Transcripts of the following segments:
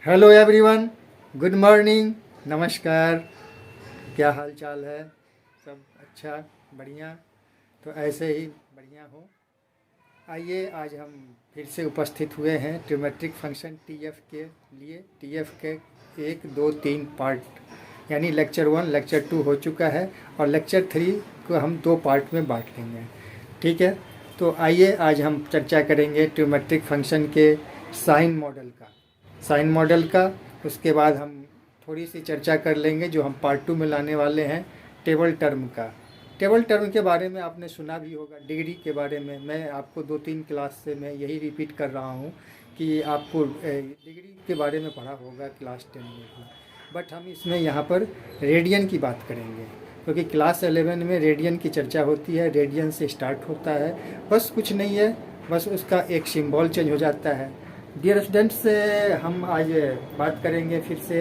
Hello everyone, good morning, नमस्कार। क्या हाल चाल है? सब अच्छा, बढ़िया। तो ऐसे ही बढ़िया हो। आइए, आज हम फिर से उपस्थित हुए हैं ट्रिमेट्रिक फंक्शन टीएफ के लिए। टीएफ के 1, 2, 3 पार्ट, यानी लेक्चर 1 लेक्चर 2 हो चुका है और लेक्चर 3 को हम 2 पार्ट में बांट लेंगे। ठीक है, तो आइए आज हम चर्चा करेंगे ट्रिमेट्रिक फंक्शन के साइन मॉडल का। साइन मॉडल का उसके बाद हम थोड़ी सी चर्चा कर लेंगे जो हम पार्ट 2 में लाने वाले हैं, टेबल टर्म का। टेबल टर्म के बारे में आपने सुना भी होगा, डिग्री के बारे में मैं आपको 2-3 क्लास से मैं यही रिपीट कर रहा हूँ कि आपको डिग्री के बारे में पढ़ा होगा क्लास 10 में भी। बट हम इसमें यहाँ पर रेडियन की बात करेंगे, क्योंकि क्लास 11 में रेडियन की चर्चा होती है, रेडियन से स्टार्ट होता है। बस कुछ नहीं है, बस उसका एक सिंबल चेंज हो जाता है। डियर स्टूडेंट्स, हम आज बात करेंगे फिर से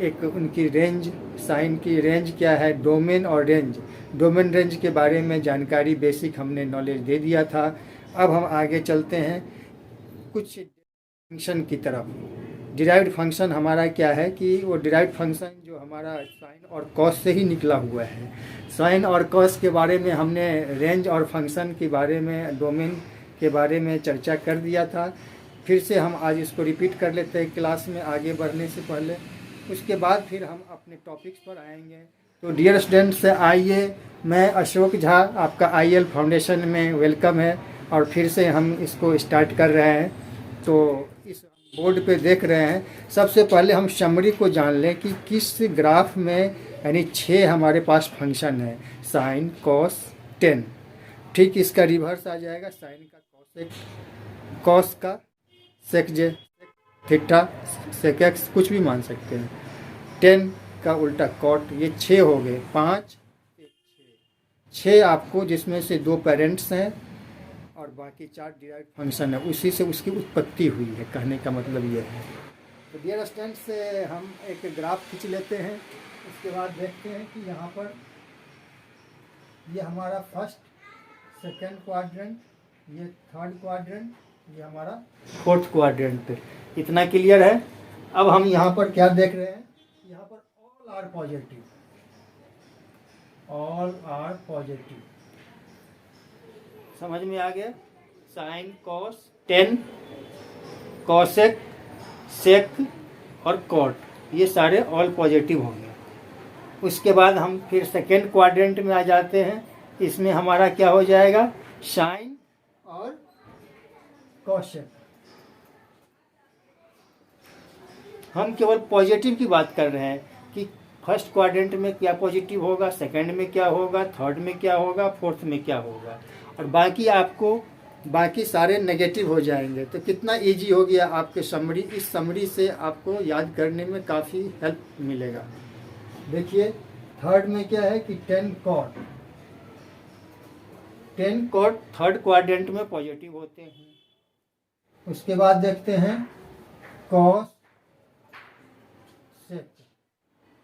एक उनकी रेंज, साइन की रेंज क्या है, डोमेन और रेंज। डोमेन रेंज के बारे में जानकारी बेसिक हमने नॉलेज दे दिया था। अब हम आगे चलते हैं कुछ फंक्शन की तरफ। डिराइव्ड फंक्शन हमारा क्या है कि वो डिराइव्ड फंक्शन जो हमारा साइन और कॉस से ही निकला हुआ है। साइन और कॉस के बारे में हमने रेंज और फंक्शन के बारे में, डोमेन के बारे में चर्चा कर दिया था। फिर से हम आज इसको रिपीट कर लेते हैं क्लास में आगे बढ़ने से पहले। उसके बाद फिर हम अपने टॉपिक्स पर आएंगे। तो डियर स्टूडेंट्स, आइए, मैं अशोक झा, आपका आईएल फाउंडेशन में वेलकम है। और फिर से हम इसको स्टार्ट कर रहे हैं। तो इस बोर्ड पे देख रहे हैं, सबसे पहले हम समरी को जान लें कि किस ग्राफ में, यानी 6 हमारे पास फंक्शन है, साइन कॉस टेन। ठीक इसका रिवर्स आ जाएगा, साइन का कॉसेक, कॉस का सेक जे, थीटा, सेक एक्स, कुछ भी मान सकते हैं। 10 का उल्टा कॉट। ये 6 हो गए, 5 6 आपको, जिसमें से 2 पेरेंट्स हैं और बाकी 4 डिराइव्ड फंक्शन है। उसी से उसकी उत्पत्ति हुई है, कहने का मतलब ये है। तो डियर स्टूडेंट्स, से हम एक ग्राफ खींच लेते हैं। उसके बाद देखते हैं कि यहाँ पर ये हमारा फर्स्ट, सेकेंड क्वाड्रेंट, ये थर्ड क्वाड्रेंट, ये हमारा फोर्थ क्वाड्रेंट। इतना क्लियर है। अब हम यहाँ पर क्या देख रहे हैं, यहाँ पर all are positive, all are positive. समझ में आ गया? Sine cos tan, cosec, sec और कॉट, ये सारे ऑल पॉजिटिव होंगे। उसके बाद हम फिर सेकेंड क्वाड्रेंट में आ जाते हैं। इसमें हमारा क्या हो जाएगा, साइन और कॉसेक। हम केवल पॉजिटिव की बात कर रहे हैं कि फर्स्ट क्वाड्रेंट में क्या पॉजिटिव होगा, सेकंड में क्या होगा, थर्ड में क्या होगा, फोर्थ में क्या होगा, और बाकी आपको बाकी सारे नेगेटिव हो जाएंगे। तो कितना इजी हो गया आपके समरी। इस समरी से आपको याद करने में काफ़ी हेल्प मिलेगा। देखिए, थर्ड में क्या है कि 10 कॉट, 10 कॉट थर्ड क्वाड्रेंट में पॉजिटिव होते हैं। उसके बाद देखते हैं कॉस सेक,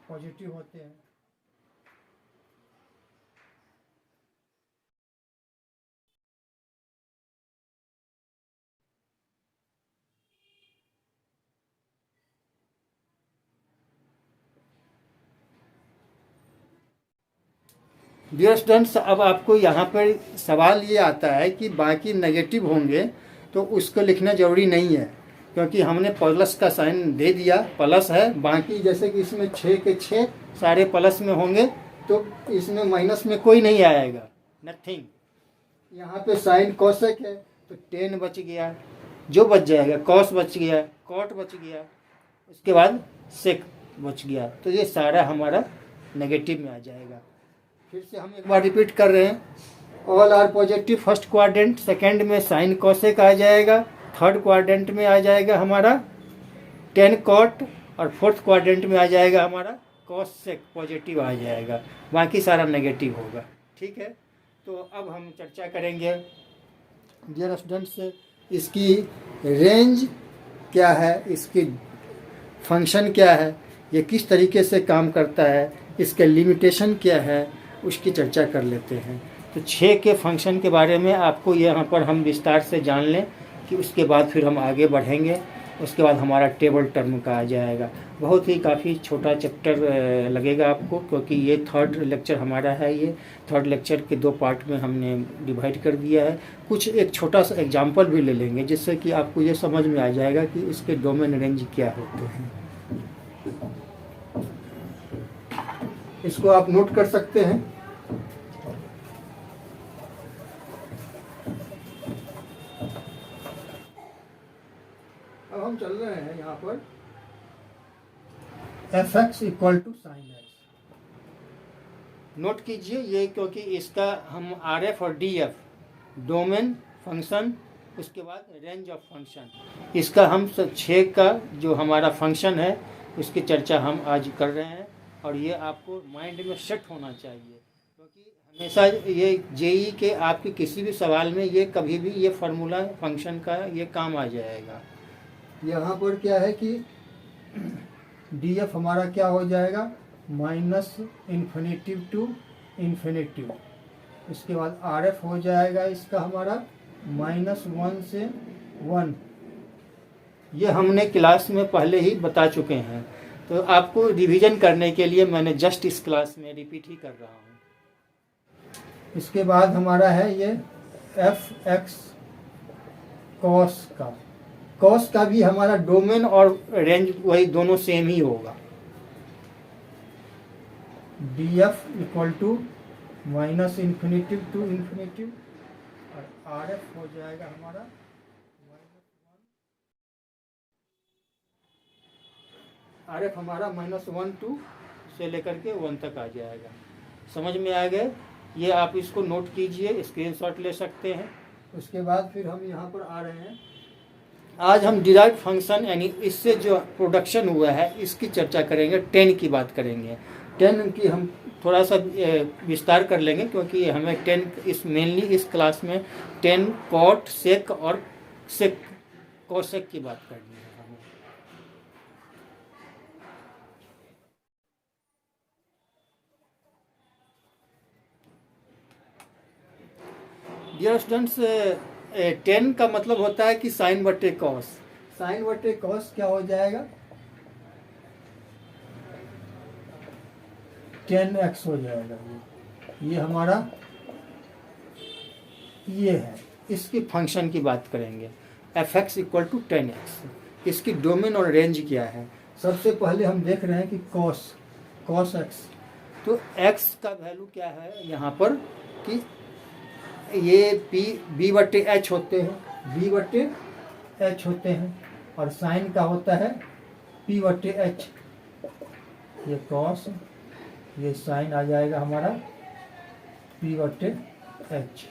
पॉजिटिव होते हैं। डियर स्टूडेंट्स, अब आपको यहाँ पर सवाल ये आता है कि बाकी नेगेटिव होंगे तो उसको लिखना ज़रूरी नहीं है, क्योंकि हमने प्लस का साइन दे दिया, प्लस है। बाकी जैसे कि इसमें 6 के 6 सारे प्लस में होंगे, तो इसमें माइनस में कोई नहीं आएगा, नथिंग। यहाँ पे साइन कॉसेक है तो 10 बच गया, जो बच जाएगा, कॉस बच गया, कॉट बच गया, उसके बाद सेक बच गया। तो ये सारा हमारा नेगेटिव में आ जाएगा। फिर से हम एक बार रिपीट कर रहे हैं, all are positive first quadrant, second में साइन कॉसेक आ जाएगा, थर्ड क्वाड्रेंट में आ जाएगा हमारा 10 कॉट, और फोर्थ क्वाड्रेंट में आ जाएगा हमारा कॉस सेक, पॉजिटिव आ जाएगा, बाकी सारा नेगेटिव होगा। ठीक है, तो अब हम चर्चा करेंगे डियर स्टूडेंट्स, इसकी रेंज क्या है, इसकी फंक्शन क्या है, ये किस तरीके से काम करता है, इसके लिमिटेशन क्या है, उसकी चर्चा कर लेते हैं। तो 6 के फंक्शन के बारे में आपको यहाँ पर हम विस्तार से जान लें कि उसके बाद फिर हम आगे बढ़ेंगे। उसके बाद हमारा टेबल टर्म का आ जाएगा। बहुत ही काफ़ी छोटा चैप्टर लगेगा आपको, क्योंकि ये थर्ड लेक्चर हमारा है। ये थर्ड लेक्चर के 2 पार्ट में हमने डिवाइड कर दिया है। कुछ एक छोटा सा एग्जाम्पल भी ले लेंगे, जिससे कि आपको ये समझ में आ जाएगा कि इसके डोमेन रेंज क्या होते हैं। इसको आप नोट कर सकते हैं। अब हम चल रहे हैं यहाँ पर F X equal to sine X. Note कीजिए ये, क्योंकि इसका हम आर एफ और डी एफ, डोमेन, फंक्शन, उसके बाद रेंज ऑफ फंक्शन, इसका हम 6 का जो हमारा फंक्शन है उसकी चर्चा हम आज कर रहे हैं। और ये आपको माइंड में सेट होना चाहिए, क्योंकि हमेशा ये जेई के आपके किसी भी सवाल में ये कभी भी ये फार्मूला फंक्शन का ये काम आ जाएगा। यहाँ पर क्या है कि डी एफ हमारा क्या हो जाएगा, माइनस इन्फिनिटिव टू इन्फिनिटिव। इसके बाद आर एफ हो जाएगा इसका हमारा -1 से 1। ये हमने क्लास में पहले ही बता चुके हैं, तो आपको रिवीजन करने के लिए मैंने जस्ट इस क्लास में रिपीट ही कर रहा हूँ। इसके बाद हमारा है ये एफ एक्स कॉस का। कॉस का भी हमारा डोमेन और रेंज वही दोनों सेम ही होगा। D F equal to minus infinitive to infinitive, और आर एफ हो जाएगा हमारा आर एफ हमारा -1 टू से लेकर के 1 तक आ जाएगा। समझ में आ गए? ये आप इसको नोट कीजिए, स्क्रीनशॉट ले सकते हैं। उसके बाद फिर हम यहाँ पर आ रहे हैं। आज हम डिराइव्ड फंक्शन यानी इससे जो प्रोडक्शन हुआ है इसकी चर्चा करेंगे। 10 की बात करेंगे। 10 की हम थोड़ा सा विस्तार कर लेंगे, क्योंकि हमें 10 इस मेनली इस क्लास में 10 कॉट, सेक और सेक कोसेक की बात करनी है हमें। डियर स्टूडेंट्स, 10 का मतलब होता है कि साइन बटे कॉस। साइन बटे कॉस क्या हो जाएगा, 10x हो जाएगा। ये हमारा ये है। इसकी फंक्शन की बात करेंगे, F X equal to 10x। इसकी डोमेन और रेंज क्या है? सबसे पहले हम देख रहे हैं कि कॉस एक्स। तो x का वैल्यू क्या है यहाँ पर कि ये बी बटे एच होते हैं, बी बटे एच होते हैं, और साइन का होता है पी बटे एच। ये कॉस, ये साइन आ जाएगा हमारा पी बटे एच।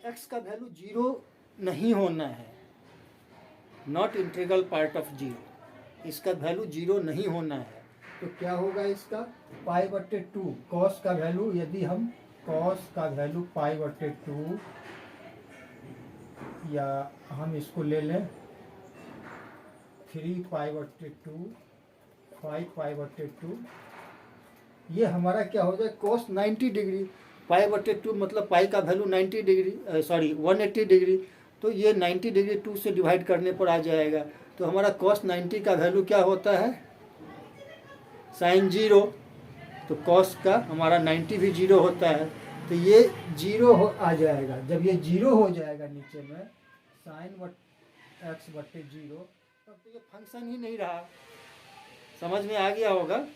एक्स का वैल्यू 0 नहीं होना है, नॉट इंटीग्रल पार्ट ऑफ 0। इसका वैल्यू 0 नहीं होना है, तो क्या होगा इसका पाई बटे 2। कॉस का वैल्यू, यदि हम कॉस का वैल्यू पाई बटे 2, या हम इसको ले लें 3 पाई बटे 2, 5 पाई बटे 2, ये हमारा क्या हो जाए कॉस 90 डिग्री। पाई बटे 2 मतलब पाई का वैल्यू 90 डिग्री, सॉरी 180 डिग्री, तो ये 90 डिग्री 2 से डिवाइड करने पर आ जाएगा। तो हमारा कॉस 90 का वैल्यू क्या होता है, साइन 0। तो कॉस का हमारा 90 भी 0 होता है, तो ये 0 आ जाएगा। जब ये 0 हो जाएगा नीचे में साइन एक्स बटे 0, तब तो ये फंक्शन ही नहीं रहा। समझ में आ गया होगा,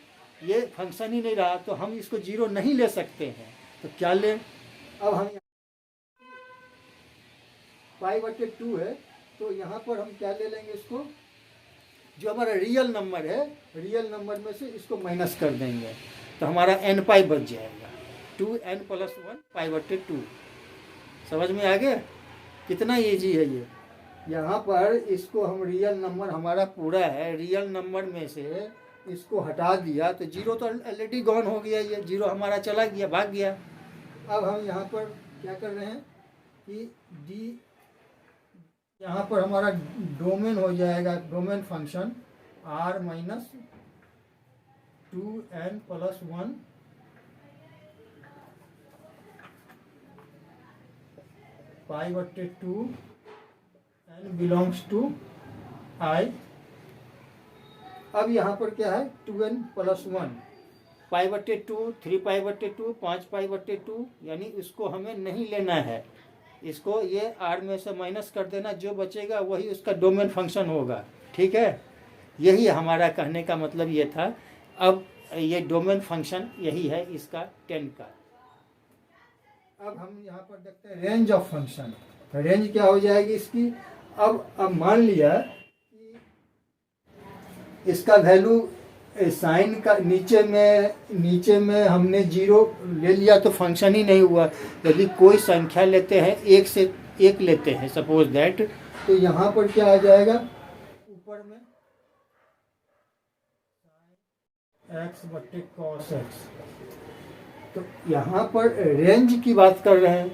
ये फंक्शन ही नहीं रहा, तो हम इसको 0 नहीं ले सकते हैं। तो क्या लें, अब हम पाई बटे 2 है, तो यहाँ पर हम क्या ले लेंगे, इसको जो हमारा रियल नंबर है, रियल नंबर में से इसको माइनस कर देंगे, तो हमारा n पाई बच जाएगा। 2n + 1 पाई बटे 2। समझ में आ गया कितना ईजी है ये। यहाँ पर इसको हम रियल नंबर हमारा पूरा है, रियल नंबर में से इसको हटा दिया तो 0 तो ऑलरेडी गॉन हो गया, ये 0 हमारा चला गया, भाग गया। अब हम यहाँ पर क्या कर रहे हैं कि डी, यहाँ पर हमारा डोमेन हो जाएगा, domain function r - 2n + 1 π/2 n belongs to i। अब यहाँ पर क्या है 2n + 1 π/2 3π/2 5π/2, यानी इसको हमें नहीं लेना है, इसको ये r में से माइनस कर देना, जो बचेगा वही उसका डोमेन फंक्शन होगा। ठीक है, यही हमारा कहने का मतलब ये था। अब ये डोमेन फंक्शन यही है इसका 10 का। अब हम यहाँ पर देखते हैं रेंज ऑफ फंक्शन। रेंज क्या हो जाएगी इसकी। अब मान लिया कि इसका वैल्यू साइन का नीचे में हमने 0 ले लिया तो फंक्शन ही नहीं हुआ। यदि कोई संख्या लेते हैं 1 से 1 लेते हैं सपोज दैट, तो यहाँ पर क्या आ जाएगा ऊपर में x/cos x। तो यहाँ पर रेंज की बात कर रहे हैं,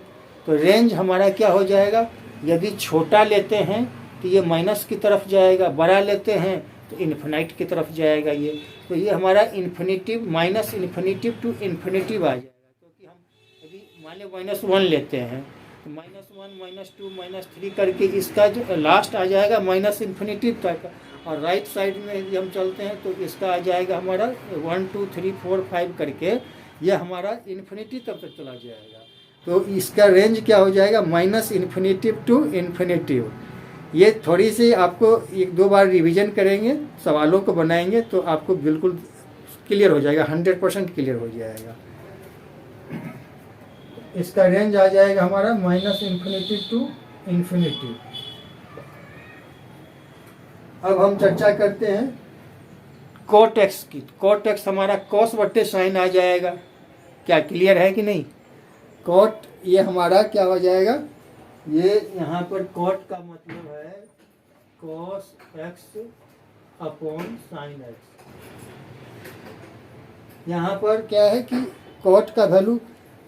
तो रेंज हमारा क्या हो जाएगा। यदि छोटा लेते हैं तो ये माइनस की तरफ जाएगा, बड़ा लेते हैं तो इन्फिनाइट की तरफ जाएगा ये। तो ये हमारा infinitive minus infinitive to infinitive आ जाएगा, क्योंकि हम यदि मान लें -1 लेते हैं तो -1 -2 -3 करके इसका जो लास्ट आ जाएगा माइनस इन्फिनिटिव तक। और राइट साइड में यदि हम चलते हैं तो इसका आ जाएगा हमारा 1 2 3 4 5 करके ये हमारा इन्फिनिटी तक चला जाएगा। तो इसका रेंज क्या हो जाएगा -इन्फिनिटिव टू इन्फिनिटिव। ये थोड़ी सी आपको 1-2 बार रिवीजन करेंगे, सवालों को बनाएंगे तो आपको बिल्कुल क्लियर हो जाएगा, 100% क्लियर हो जाएगा। इसका रेंज आ जाएगा हमारा -इन्फिनिटिव टू इन्फिनिटिव। अब हम चर्चा करते हैं cot x की। cot x हमारा cos/sin आ जाएगा। क्या क्लियर है कि नहीं। cot ये हमारा क्या हो जाएगा, ये यहाँ पर cot का मतलब है cos x upon sin x। यहाँ पर क्या है कि cot का वैल्यू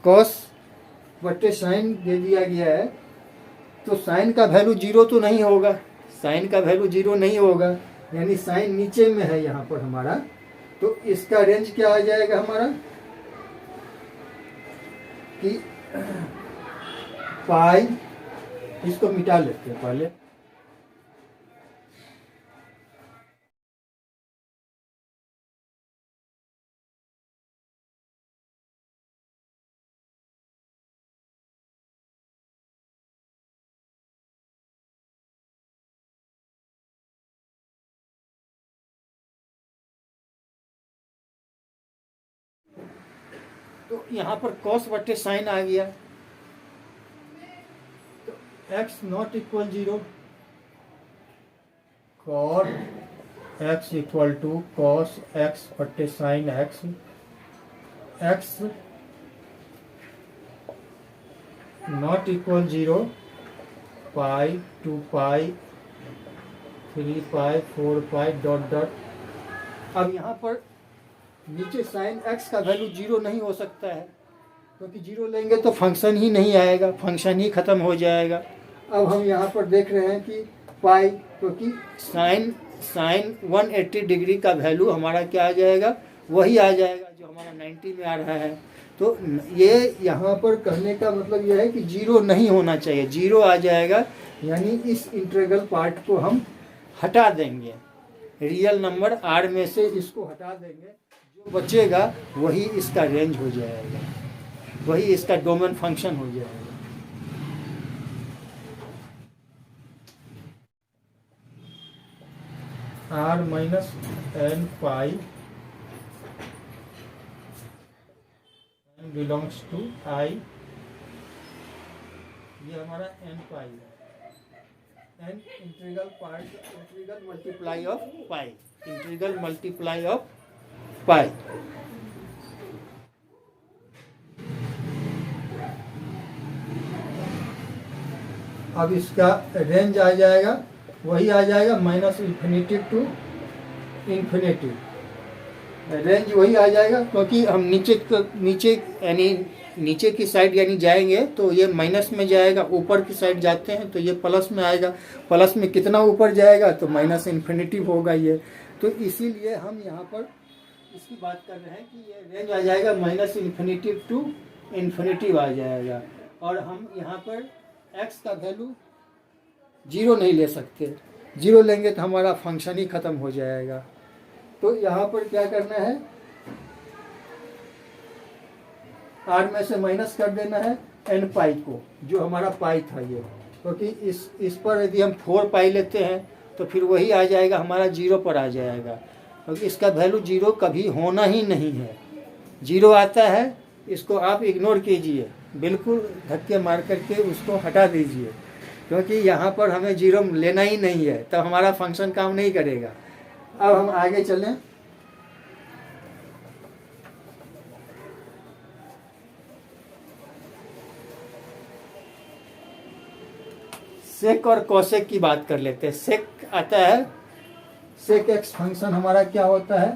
cos/sin दे दिया गया है, तो sin का वैल्यू 0 तो नहीं होगा, साइन का वैल्यू 0 नहीं होगा, यानी साइन नीचे में है यहाँ पर हमारा। तो इसका रेंज क्या आ जाएगा हमारा कि पाई, इसको मिटा लेते हैं पहले। तो यहाँ पर cos/sin आ गया, तो x not equal 0, cot x equal to cos x/sin x, x not equal 0, pi 2 pi 3 pi 4 pi dot dot. अब यहाँ पर नीचे साइन x का वैल्यू 0 नहीं हो सकता है, क्योंकि 0 लेंगे तो फंक्शन ही नहीं आएगा, फंक्शन ही ख़त्म हो जाएगा। अब हम यहाँ पर देख रहे हैं कि पाई, क्योंकि साइन 180 डिग्री का वैल्यू हमारा क्या आ जाएगा, वही आ जाएगा जो हमारा 90 में आ रहा है। तो ये यहाँ पर कहने का मतलब यह है कि 0 नहीं होना चाहिए, 0 आ जाएगा, यानी इस इंटीग्रल पार्ट को हम हटा देंगे, रियल नंबर r में से इसको हटा देंगे, जो बचेगा वही इसका रेंज हो जाएगा, वही इसका डोमेन फंक्शन हो जाएगा। r minus n pi belongs to i, ये हमारा n पाई है, n integral part, integral multiply of pi, integral multiply of pi. अब इसका रेंज आ जाएगा, वही आ जाएगा -इन्फिनिटी टू इन्फिनिटी, रेंज वही आ जाएगा, क्योंकि हम नीचे यानी नीचे की साइड यानी जाएंगे तो ये माइनस में जाएगा, ऊपर की साइड जाते हैं तो ये प्लस में आएगा, प्लस में कितना ऊपर जाएगा तो -इन्फिनिटी होगा ये। तो इसीलिए हम यहाँ पर इसकी बात कर रहे हैं कि ये रेंज आ जाएगा -इन्फिनिटी टू इन्फिनिटी आ जाएगा, और हम यहाँ पर एक्स का वैल्यू 0 नहीं ले सकते, 0 लेंगे तो हमारा फंक्शन ही ख़त्म हो जाएगा। तो यहाँ पर क्या करना है, r में से माइनस कर देना है n पाई को, जो हमारा पाई था ये, क्योंकि इस पर यदि हम 4 पाई लेते हैं तो फिर वही आ जाएगा, हमारा 0 पर आ जाएगा, क्योंकि इसका वैल्यू 0 कभी होना ही नहीं है। 0 आता है, इसको आप इग्नोर कीजिए, बिल्कुल धक्के मार करके उसको हटा दीजिए, क्योंकि यहाँ पर हमें 0 लेना ही नहीं है, तब हमारा फंक्शन काम नहीं करेगा। अब हम आगे चलें। सेक और कोसेक की बात कर लेते हैं। सेक आता है, सेक एक्स फंक्शन हमारा क्या होता है,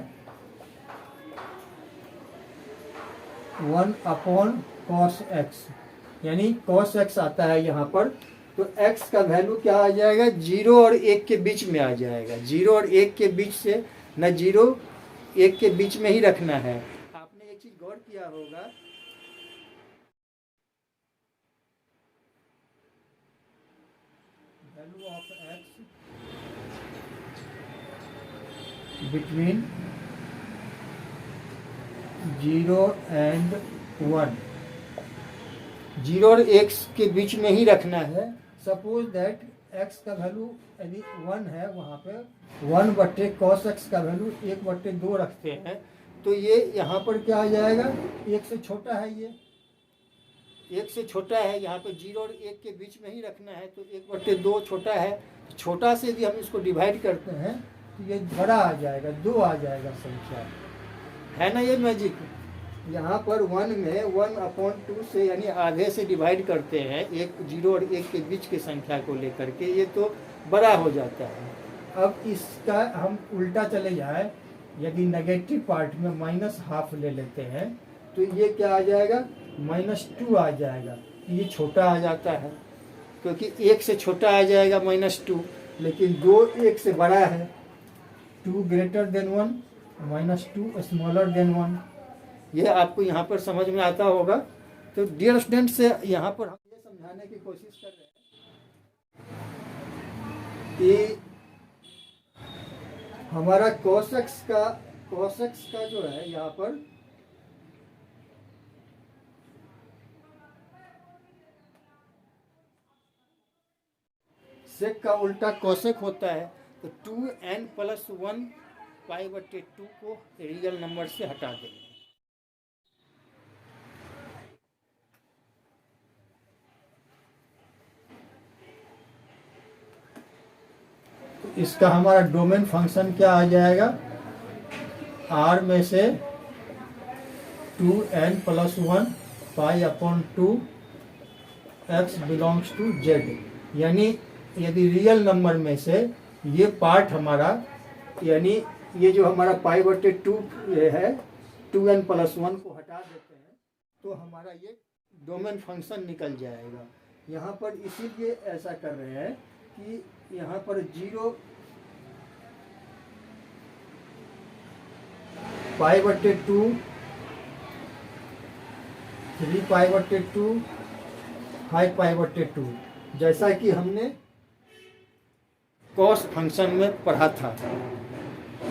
1/cos x, यानी cos x आता है यहाँ पर। तो x का वैल्यू क्या आ जाएगा, 0 और 1 के बीच में आ जाएगा। 0 और 1 के बीच से न 0 1 के बीच में ही रखना है। आपने एक चीज गौर किया होगा, value of x between 0 and 1, 0 और 1 के बीच में ही रखना है। सपोज दैट x का वैल्यू यदि 1 है, वहाँ पे 1/cos x का वैल्यू 1/2 रखते हैं, तो ये यहाँ पर क्या आ जाएगा, 1 से छोटा है, ये 1 से छोटा है, यहाँ पे 0 और 1 के बीच में ही रखना है, तो 1/2 छोटा है। छोटा से यदि हम इसको डिवाइड करते हैं तो ये बड़ा आ जाएगा, 2 आ जाएगा संख्या, है ना ये मैजिक। यहाँ पर 1 में 1/2 से यानी आधे से डिवाइड करते हैं, 0 और 1 के बीच की संख्या को लेकर के, ये तो बड़ा हो जाता है। अब इसका हम उल्टा चले जाए, यदि नेगेटिव पार्ट में -12 ले लेते हैं तो ये क्या आ जाएगा, -2 आ जाएगा। ये छोटा आ जाता है, क्योंकि 1 से छोटा आ जाएगा -2, लेकिन 2 1 से बड़ा है। 2 ग्रेटर देन 1, -2 स्मॉलर देन 1। ये आपको यहाँ पर समझ में आता होगा। तो डियर स्टूडेंट, से यहाँ पर हम ये समझाने की कोशिश कर रहे हैं कि हमारा cos x का जो है यहाँ पर सेक का उल्टा कोसेक होता है। तो 2n+1 π/2 को रियल नंबर से हटा देंगे। इसका हमारा डोमेन फंक्शन क्या आ जाएगा, r में से 2n+1 π/2 x belongs to z, यानी यदि रियल नंबर में से ये पार्ट हमारा, यानी ये जो हमारा π/2 है, 2n+1 को हटा देते हैं तो हमारा ये डोमेन फंक्शन निकल जाएगा। यहाँ पर इसीलिए ऐसा कर रहे हैं कि यहाँ पर 0 π/2, 3 π/2, 5 π/2, जैसा कि हमने कॉस फंक्शन में पढ़ा था।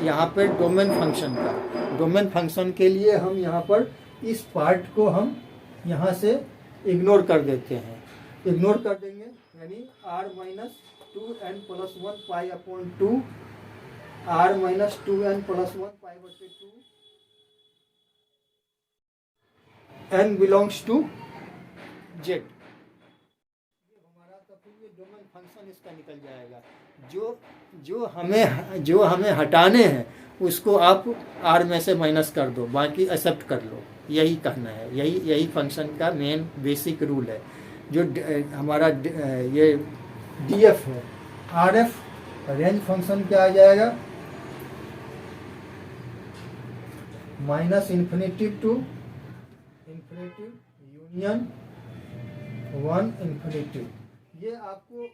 यहाँ पर डोमेन फंक्शन का, डोमेन फंक्शन के लिए हम यहाँ पर इस पार्ट को हम यहाँ से इग्नोर कर देते हैं, इग्नोर कर देंगे, यानी r-2n+1 π/2, r-2n+1 π/2 n belongs to z। ये हमारा तो फिर ये डोमेन फंक्शन इसका निकल जाएगा। जो हमें हटाने हैं उसको आप r में से माइनस कर दो, बाकी एक्सेप्ट कर लो, यही कहना है। यही फंक्शन का मेन बेसिक रूल है। जो हमारा ये df है, rf रेंज फंक्शन क्या आ जाएगा, -∞ टू ∞, यूनियन 1 ∞। ये आपको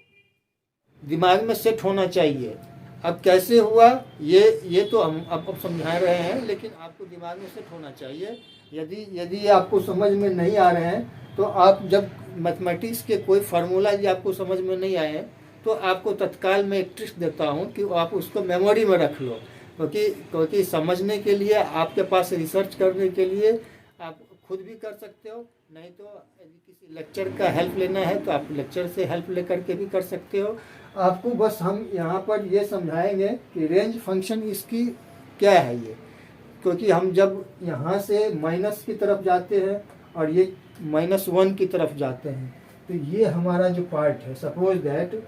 दिमाग में सेट होना चाहिए। अब कैसे हुआ ये तो हम अब समझा रहे हैं, लेकिन आपको दिमाग में सेट होना चाहिए। यदि आपको समझ में नहीं आ रहे हैं तो आप जब मैथमेटिक्स के कोई फार्मूला यदि आपको समझ में नहीं आए तो आपको तत्काल मैं एक ट्रिक देता हूँ कि आप उसको मेमोरी में रख लो, क्योंकि समझने के लिए आपके पास रिसर्च करने के लिए आप खुद भी कर सकते हो, नहीं तो यदि किसी लेक्चर का हेल्प लेना है तो आप लेक्चर से हेल्प लेकर के भी कर सकते हो। आपको बस हम यहाँ पर ये समझाएंगे कि रेंज फंक्शन इसकी क्या है ये, क्योंकि हम जब यहाँ से माइनस की तरफ जाते हैं और ये -1 की तरफ जाते हैं तो ये हमारा जो पार्ट है, सपोज दैट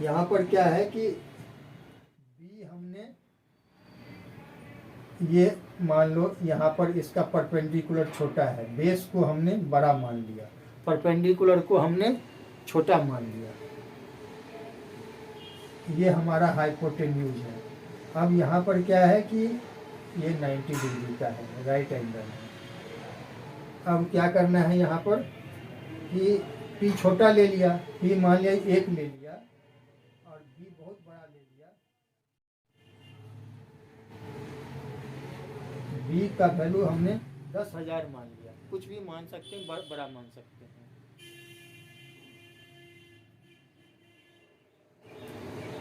यहाँ पर क्या है कि b हमने ये मान लो यहाँ पर इसका परपेंडिकुलर छोटा है, बेस को हमने बड़ा मान लिया, परपेंडिकुलर को हमने छोटा मान लिया, ये हमारा हाइपोटेन्यूज है। अब यहाँ पर क्या है कि ये 90 डिग्री का है, राइट एंगल है। अब क्या करना है यहाँ पर कि p छोटा ले लिया, p मान लिया 1 ले लिया और b बहुत बड़ा ले लिया, b का वैल्यू हमने 10,000 मान लिया, कुछ भी मान सकते हैं, बड़ा मान सकते हैं।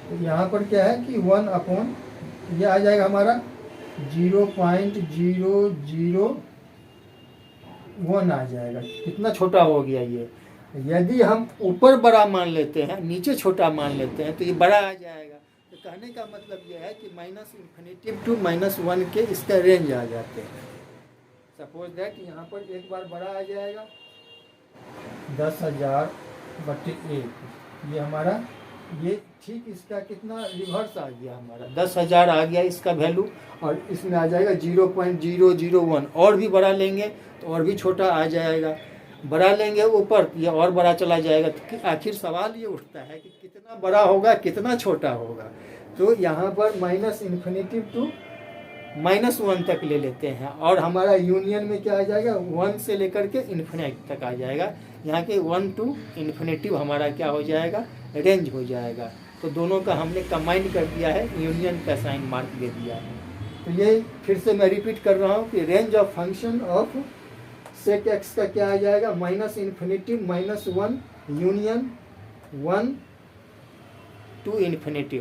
तो यहाँ पर क्या है कि 1/, ये आ जाएगा हमारा 0.001 आ जाएगा। कितना छोटा हो गया ये। यदि हम ऊपर बड़ा मान लेते हैं, नीचे छोटा मान लेते हैं तो ये बड़ा आ जाएगा। तो कहने का मतलब ये है कि -∞ to -1 के इसका रेंज आ जाते हैं। सपोज दैट यहाँ पर एक बार बड़ा आ जाएगा 10,000/1, ये हमारा ये ठीक इसका कितना रिवर्स आ गया, हमारा 10,000 आ गया इसका वैल्यू, और इसमें आ जाएगा 0.001। और भी बड़ा लेंगे तो और भी छोटा आ जाएगा, बड़ा लेंगे ऊपर ये और बड़ा चला जाएगा। तो आखिर सवाल ये उठता है कि कितना बड़ा होगा कितना छोटा होगा। तो यहाँ पर -∞ to -1 तक ले लेते हैं, और हमारा यूनियन में क्या आ जाएगा 1 से लेकर के इन्फिनिटी तक आ जाएगा। यहाँ के 1 to इन्फिनिटी हमारा क्या हो जाएगा, रेंज हो जाएगा। तो दोनों का हमने कंबाइन कर दिया है, यूनियन का साइन मार्क दे दिया है। तो ये फिर से मैं रिपीट कर रहा हूँ कि range of function of sec X का क्या आ जाएगा, -∞ -1 यूनियन 1 to इन्फिनिटी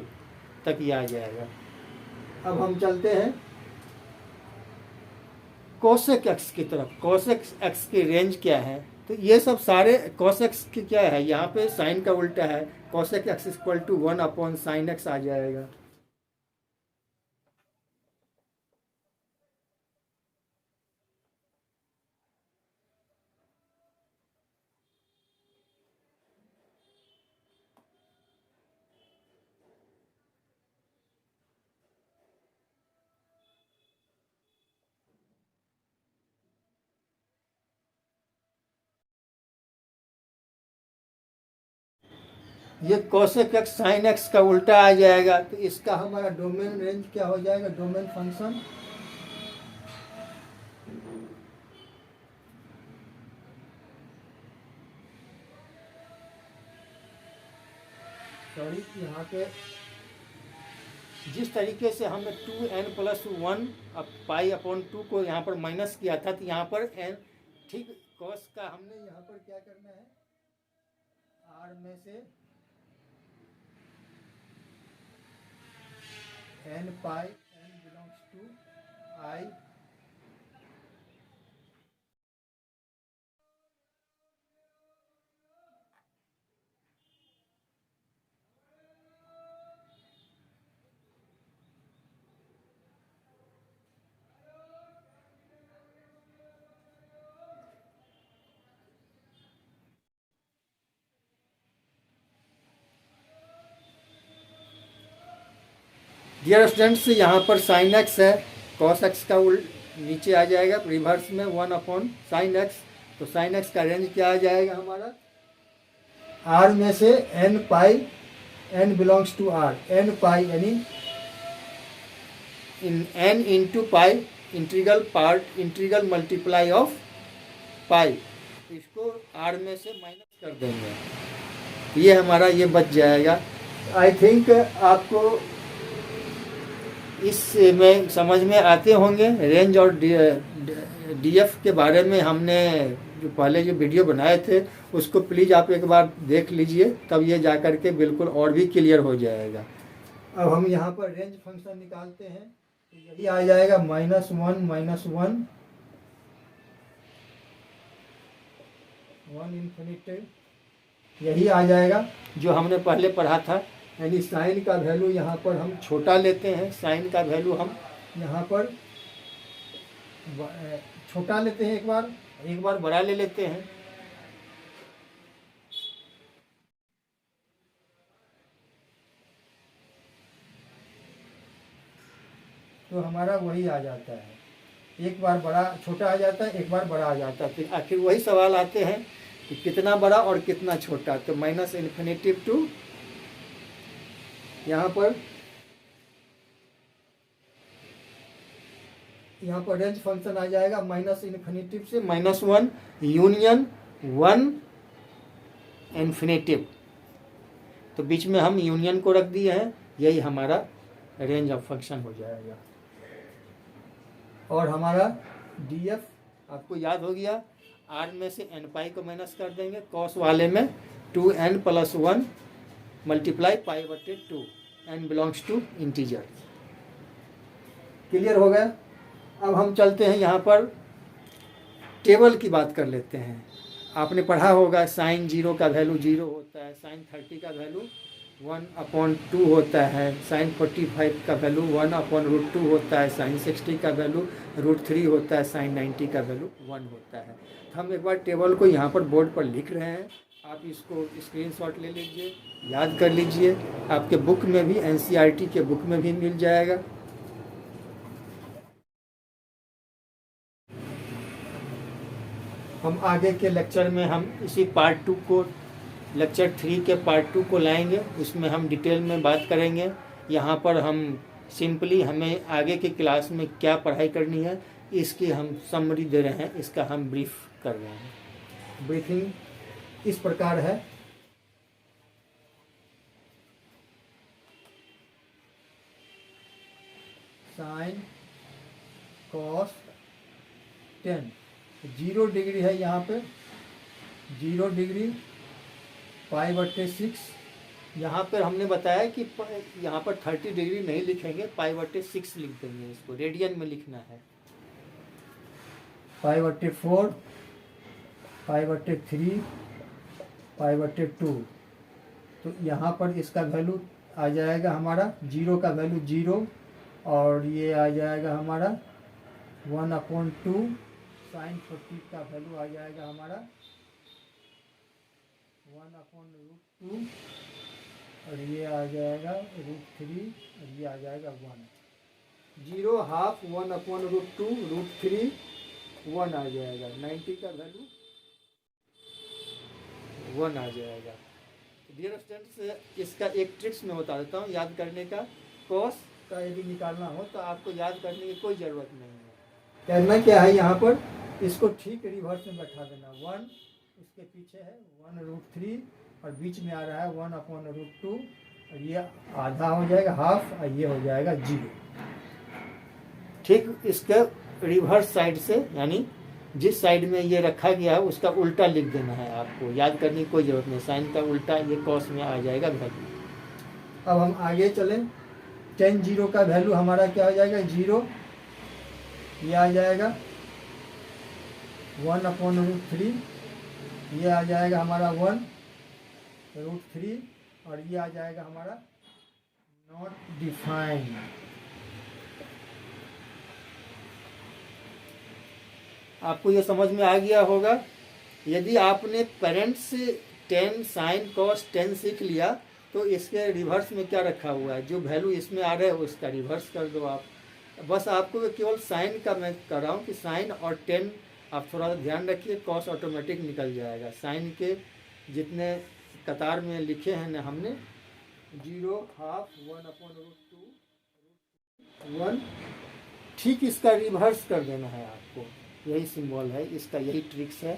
तक ये आ जाएगा। अब हम चलते हैं कोसेक एक्स की तरफ। कोसेक एक्स की रेंज क्या है, तो ये सब सारे कोसेक की क्या है, यहाँ पे साइन का उल्टा है, कोसेक एक्स = 1/sin x आ जाएगा। ये कोसेक एक्स साइन एक्स का उल्टा आ जाएगा। तो इसका हमारा डोमेन रेंज क्या हो जाएगा, डोमेन फंक्शन यहाँ पे जिस तरीके से हमने 2n+1 π/2 को यहाँ पर माइनस किया था, तो यहाँ पर n ठीक कॉस का हमने यहाँ पर क्या करना है, r में से n belongs to I dear students, यहाँ पर साइन एक्स है, कॉस एक्स का नीचे आ जाएगा रिवर्स में 1/sin x। तो साइन एक्स का रेंज क्या आ जाएगा हमारा, r में से n belongs to r, n यानी n into pi integral multiply of pi, इसको r में से माइनस कर देंगे, ये हमारा ये बच जाएगा। आई थिंक आपको इस में समझ में आते होंगे रेंज और डीएफ के बारे में हमने जो पहले जो वीडियो बनाए थे उसको प्लीज़ आप एक बार देख लीजिए, तब ये जा कर के बिल्कुल और भी क्लियर हो जाएगा। अब हम यहाँ पर रेंज फंक्शन निकालते हैं, तो यही आ जाएगा -1 1 इन्फिनिटी, यही आ जाएगा जो हमने पहले पढ़ा था। यानी साइन का वैल्यू यहाँ पर हम छोटा लेते हैं, साइन का वैल्यू हम यहाँ पर छोटा लेते हैं, एक बार बड़ा ले लेते हैं। तो हमारा वही आ जाता है, एक बार बड़ा छोटा आ जाता है, एक बार बड़ा आ जाता है। फिर आखिर वही सवाल आते हैं कि कितना बड़ा और कितना छोटा। तो -इन्फिनिटी टू यहाँ पर रेंज फंक्शन आ जाएगा -इन्फिनिटी से -1 यूनियन 1 इन्फिनिटिव। तो बीच में हम यूनियन को रख दिए हैं, यही हमारा रेंज ऑफ फंक्शन हो जाएगा। और हमारा डीएफ आपको याद हो गया, आर में से n पाई को माइनस कर देंगे, कॉस वाले में 2n + 1 multiply π/2, n belongs to integer. Clear हो गया। अब हम चलते हैं यहाँ पर टेबल की बात कर लेते हैं। आपने पढ़ा होगा साइन 0 का वैल्यू 0 होता है, साइन 30 का वैल्यू 1/2 होता है, साइन 45 का वैल्यू 1/√2 होता है, साइन 60 का वैल्यू √3 होता है, साइन 90 का वैल्यू 1 होता है। तो हम एक बार टेबल को यहाँ पर बोर्ड पर लिख रहे हैं, आप इसको स्क्रीनशॉट ले लीजिए, याद कर लीजिए। आपके बुक में भी, एनसीईआरटी के बुक में भी मिल जाएगा। हम आगे के लेक्चर में हम इसी पार्ट 2 को, लेक्चर 3 के पार्ट 2 को लाएंगे, उसमें हम डिटेल में बात करेंगे। यहाँ पर हम सिंपली हमें आगे की क्लास में क्या पढ़ाई करनी है इसकी हम समरी दे रहे हैं, इसका हम ब्रीफ कर रहे हैं। ब्रीफिंग इस प्रकार है। साइन कॉस 10 0 डिग्री है, यहाँ पे 0 डिग्री π/6। यहाँ पर हमने बताया कि यहाँ पर 30 डिग्री नहीं लिखेंगे, π/6 लिख देंगे, इसको रेडियन में लिखना है। π/4 π/3 π/2। तो यहाँ पर इसका वैल्यू आ जाएगा हमारा 0 का वैल्यू 0, और ये आ जाएगा हमारा 1/2। साइन 40 का वैल्यू आ जाएगा हमारा 1/√2, और ये आ जाएगा √3, और ये आ जाएगा 1। 0 हाफ 1/√2 √3 1 आ जाएगा। 90 का वैल्यू 1 आ जाएगा। डियर स्टूडेंट्स, इसका एक ट्रिक्स मैं बता देता हूँ याद करने का। कॉस का यदि निकालना हो तो आपको याद करने की कोई ज़रूरत नहीं है। करना क्या है, यहाँ पर इसको ठीक रिवर्स में बैठा देना। 1 उसके पीछे है 1√3, और बीच में आ रहा है 1/√2, और ये आधा हो जाएगा हाफ, और ये हो जाएगा 0। ठीक इसके रिवर्स साइड से, यानी जिस साइड में ये रखा गया है उसका उल्टा लिख देना है। आपको याद करने की कोई ज़रूरत नहीं, साइन का उल्टा ये कॉस में आ जाएगा वैल्यू। अब हम आगे चलें। tan 0 का वैल्यू हमारा क्या हो जाएगा 0, ये आ जाएगा 1/√3, ये आ जाएगा हमारा 1√3, और ये आ जाएगा हमारा नॉट डिफाइंड। आपको ये समझ में आ गया होगा। यदि आपने पेरेंट्स 10 साइन कॉस 10 सीख लिया तो इसके रिवर्स में क्या रखा हुआ है, जो वैल्यू इसमें आ रहा है उसका रिवर्स कर दो आप। बस आपको केवल साइन का मैं कर रहा हूँ कि साइन और 10 आप थोड़ा ध्यान रखिए, कॉस ऑटोमेटिक निकल जाएगा। साइन के जितने कतार में लिखे हैं ना हमने, 0 हाफ 1/√2 1, ठीक इसका रिवर्स कर देना है आपको। यही सिंबल है इसका, यही ट्रिक्स है,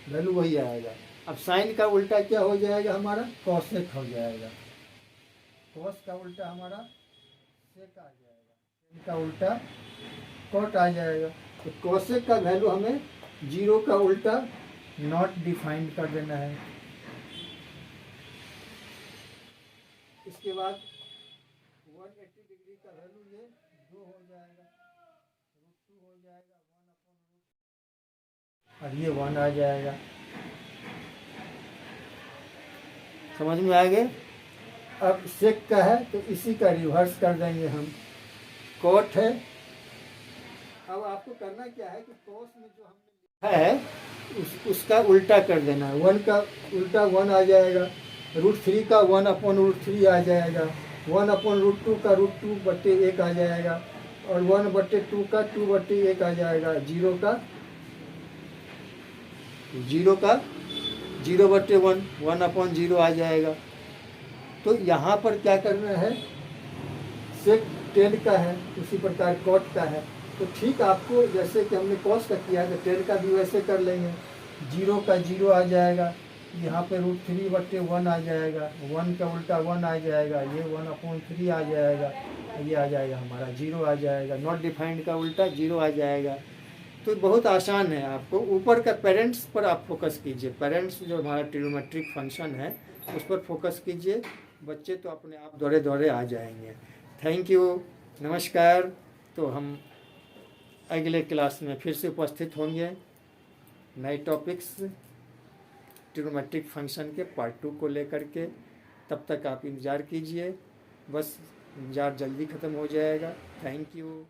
वैल्यू वही आएगा। अब साइन का उल्टा क्या हो जाएगा हमारा, कॉसेक हो जाएगा। कॉस का उल्टा हमारा सेक आ जाएगा, साइन का उल्टा कॉट आ जाएगा। तो कोसेक का वैल्यू हमें 0 का उल्टा नॉट डिफाइंड कर देना है। इसके बाद 180 डिग्री का वैल्यू ये 2 हो जाएगा, √2 हो जाएगा, 1/√, और ये 1 आ जाएगा। समझ में आ गए? अब सेक का है तो इसी का रिवर्स कर देंगे हम। कॉट है, अब आपको करना क्या है कि कोस में जो हमने लिखा है उसका उल्टा कर देना है। 1 का उल्टा 1 आ जाएगा, √3 का 1/√3 आ जाएगा, 1/√2 का √2/1 आ जाएगा, और 1/2 का 2/1 आ जाएगा, 0 का 0/1 1/0 आ जाएगा। तो यहाँ पर क्या करना है, सेक टेन का है, उसी प्रकार कॉट का है। तो ठीक आपको जैसे कि हमने कॉस का किया है, तो टेन का भी वैसे कर लेंगे। 0 का 0 आ जाएगा, यहाँ पे √3/1 आ जाएगा, 1 का उल्टा 1 आ जाएगा, ये 1/3 आ जाएगा, ये आ जाएगा हमारा 0 आ जाएगा। नॉट डिफाइंड का उल्टा 0 आ जाएगा। तो बहुत आसान है। आपको ऊपर का पेरेंट्स पर आप फोकस कीजिए, पेरेंट्स जो हमारा ट्रिग्नोमेट्रिक फंक्शन है उस पर फोकस कीजिए, बच्चे तो अपने आप दौड़े दौड़े आ जाएंगे। थैंक यू, नमस्कार। तो हम अगले क्लास में फिर से उपस्थित होंगे नए टॉपिक्स ट्रिग्नोमेट्रिक फंक्शन के पार्ट 2 को लेकर के। तब तक आप इंतज़ार कीजिए, बस इंतज़ार जल्दी ख़त्म हो जाएगा। Thank you.